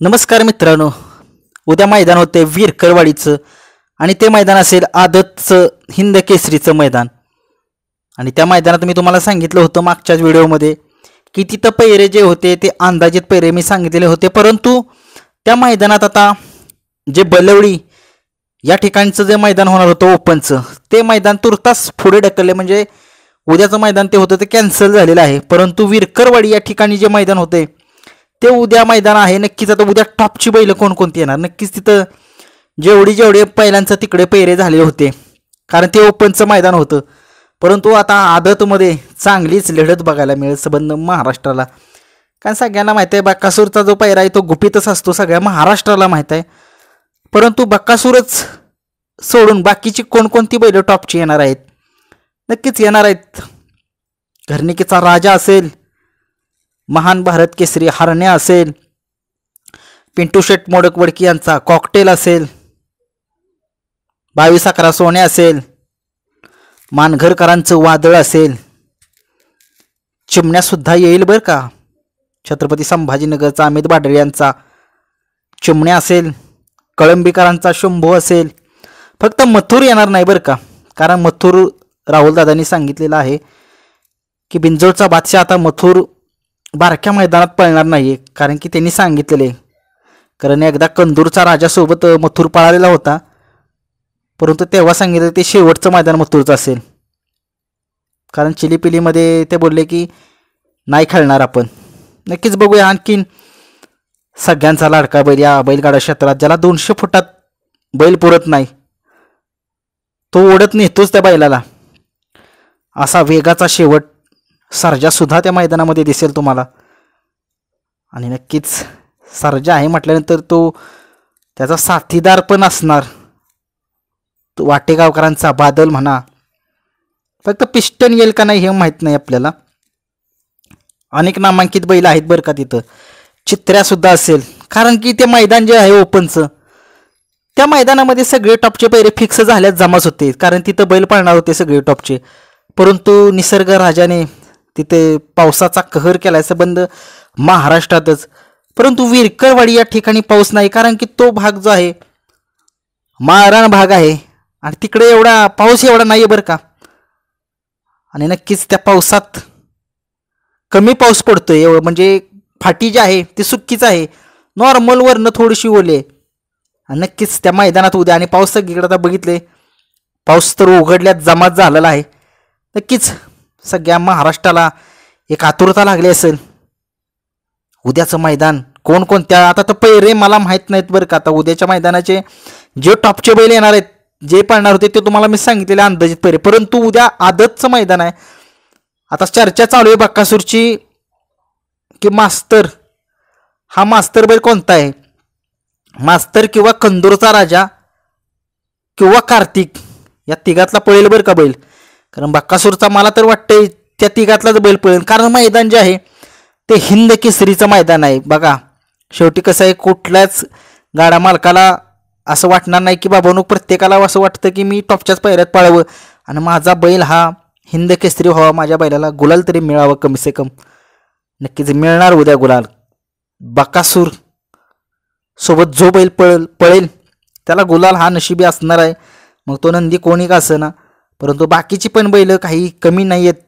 नमस्कार मित्रांनो. उद्या मैदान होते वीरकरवाडीचं आणि ते मैदान असेल आदतचं हिंद केसरीचं मैदान. आणि त्या मैदानात मी तुम्हाला सांगितलं होतं मागच्याच व्हिडिओमध्ये की तिथं पैरे जे होते ते अंदाजित पैरे मी सांगितलेले होते, परंतु त्या मैदानात आता जे बलवडी या ठिकाणचं जे मैदान होणार होतं ओपनचं ते मैदान तुर्तास पुढे ढकलले. म्हणजे उद्याचं मैदान ते होतं ते कॅन्सल झालेलं आहे, परंतु वीरकरवाडी या ठिकाणी जे मैदान होते ते उद्या मैदान आहे. नक्कीच आता उद्या टॉपची बैलं कोणकोणती येणार, नक्कीच तिथं जेवढे पहिल्यांचं तिकडे पैरे झाले होते कारण ते ओपनचं मैदान होतं. परंतु आता आदतमध्ये चांगलीच लढत बघायला मिळेल संबंध महाराष्ट्राला. कारण सगळ्यांना माहीत आहे बक्कासूरचा जो पैरा आहे तो गुपितच असतो, सगळ्या महाराष्ट्राला माहीत आहे. परंतु बक्कासूरच सोडून बाकीची कोणकोणती बैलं टॉपची येणार आहेत, नक्कीच येणार आहेत. घरणिकेचा राजा असेल, महान भारत केसरी हरण्या असेल, पिंटू शेट मोडकवडकी यांचा कॉकटेल असेल, 22-11 सोने असेल, मानघरकरांचं वादळ असेल, चिमण्यासुद्धा येईल बरं का. छत्रपती संभाजीनगरचा अमित बाडळे यांचा चिमण्या असेल, कळंबीकरांचा शंभू असेल. फक्त मथुर येणार नाही बरं का, कारण मथुर राहुलदादांनी सांगितलेलं आहे की बिंजोडचा बादशाह आता मथुर बारक्या मैदानात पळणार नाही, कारण की त्यांनी सांगितलेले. कारण एकदा कंदूरचा राजासोबत मथुर पळालेला होता, परंतु तेव्हा सांगितलं ते शेवटचं मैदान मथुरचं असेल. कारण चिलीपिलीमध्ये ते बोलले की नाही खेळणार आपण. नक्कीच बघूया. आणखीन सगळ्यांचा लाडका बैल या बैलगाडा क्षेत्रात ज्याला 200 फुटात बैल पुरत नाही, तो ओढत नेतोच त्या बैलाला. असा वेगाचा शेवट सर्जा सुद्धा त्या मैदानामध्ये दिसेल तुम्हाला. आणि नक्कीच सर्जा आहे म्हटल्यानंतर तो त्याचा साथीदार पण असणार, तो वाटेगावकरांचा बादल म्हणा. फक्त पिस्टन येईल का नाही हे माहीत नाही आपल्याला. अनेक नामांकित बैल आहेत बरं का तिथं. चित्र्यासुद्धा असेल, कारण की ते मैदान जे आहे ओपनचं त्या मैदानामध्ये सगळे टॉपचे पैरे फिक्स झाल्यात जमाच होते, कारण तिथं बैल पळणार होते सगळे टॉपचे. परंतु निसर्ग राजाने तिथे पावसाचा कहर केलाय संबंध महाराष्ट्रातच. परंतु वीरकरवाडी या ठिकाणी पाऊस नाही, कारण की तो भाग जो आहे माळरान भाग आहे आणि तिकडे एवढा पाऊस नाही बरं का. आणि नक्कीच त्या पावसात कमी पाऊस पडतोय, एवढं म्हणजे फाटी जी आहे ती सुक्कीच आहे, नॉर्मल वरनं थोडीशी ओले. आणि नक्कीच त्या मैदानात उद्या आणि पाऊस सगळीकडे आता बघितले पाऊस तर उघडल्यात जमात झालेला आहे. नक्कीच सगळ्या महाराष्ट्राला एक आतुरता लागली असेल उद्याचं मैदान कोणकोणत्या. आता तर पैरे मला माहीत नाहीत बरं का. आता उद्याच्या मैदानाचे जे टॉपचे बैल येणार आहेत जे पळणार होते ते तुम्हाला मी सांगितलेले अंदाजित पैरे. परंतु उद्या आदतचं मैदान आहे. आता चर्चा चालू आहे बक्कासूरची की मास्तर, हा मास्तर बैल कोणता आहे, मास्तर किंवा कंदूरचा राजा किंवा कार्तिक, या तिघातला पळेल बरं का बैल. कारण बक्कासूरचा मला तर वाटतंय त्या तिघातलाच बैल पळेल, कारण मैदान जे आहे ते हिंद केसरीचं मैदान आहे. बघा शेवटी कसं आहे, कुठल्याच गाडा मालकाला असं वाटणार नाही की बाबांनो, प्रत्येकाला असं वाटतं की मी टॉपच्याच पायऱ्यात पळावं आणि माझा बैल हा हिंद केसरी व्हावा, माझ्या बैलाला गुलाल तरी मिळावं कमी से कम. नक्कीच मिळणार उद्या गुलाल. बक्कासूर सोबत जो बैल पळेल त्याला गुलाल हा नशिबी असणार आहे, मग तो नंदी कोणी का असं. परंतु बाकीची पण बैल काही कमी नाही आहेत,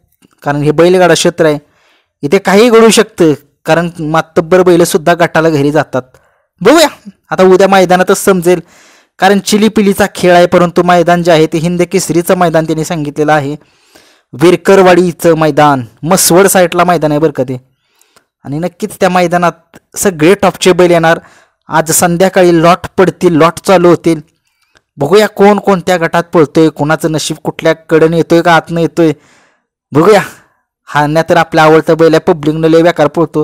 कारण हे बैलगाडा क्षेत्र आहे, इथे काही घडू शकतं. कारण मातब्बर बैलसुद्धा गटाला घरी जातात. बघूया आता उद्या मैदानातच समजेल, कारण चिलीपिलीचा खेळ आहे. परंतु मैदान जे आहे ते हिंद केसरीचं मैदान त्यांनी सांगितलेलं आहे. वीरकरवाडीचं मैदान मसवड साईडला मैदान आहे बरं का ते. आणि नक्कीच त्या मैदानात सगळे टॉपचे बैल येणार. आज संध्याकाळी लॉट पडतील, लॉट चालू होतील. बघूया कोण कोणत्या गटात पळतोय, कोणाचं नशीब कुठल्या कडनं येतोय का आतनं येतोय. बघूया. हा नाही तर आपल्या आवडतं बैल आहे, पब्लिकनं लय बेकार पळतो.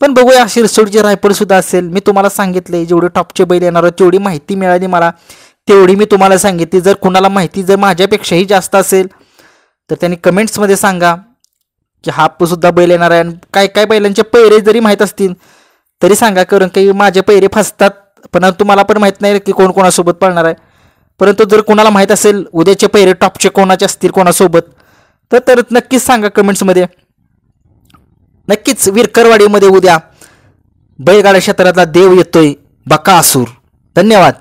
पण बघूया शिरसोडचे रायफलसुद्धा असेल. मी तुम्हाला सांगितले जेवढे टॉपचे बैल येणार तेवढी माहिती मिळाली मला, तेवढी मी तुम्हाला सांगितली. जर कुणाला माहिती जर माझ्यापेक्षाही जास्त असेल तर त्यांनी कमेंट्समध्ये सांगा की हा सुद्धा बैल येणार आहे. आणि काय काय बैलांचे पैरे जरी माहीत असतील तरी सांगा, कारण काही माझे पैरे फसतात, पण तुम्हाला पण माहीत नाही की कोण कोणासोबत पळणार आहे. परंतु जर कोणाला माहीत असेल उद्याचे पैरे टॉपचे कोणाचे असतील कोणासोबत तर नक्कीच सांगा कमेंट्समध्ये. नक्कीच वीरकरवाडीमध्ये उद्या बैलगाडा क्षेत्रातला देव येतोय बकासूर. धन्यवाद.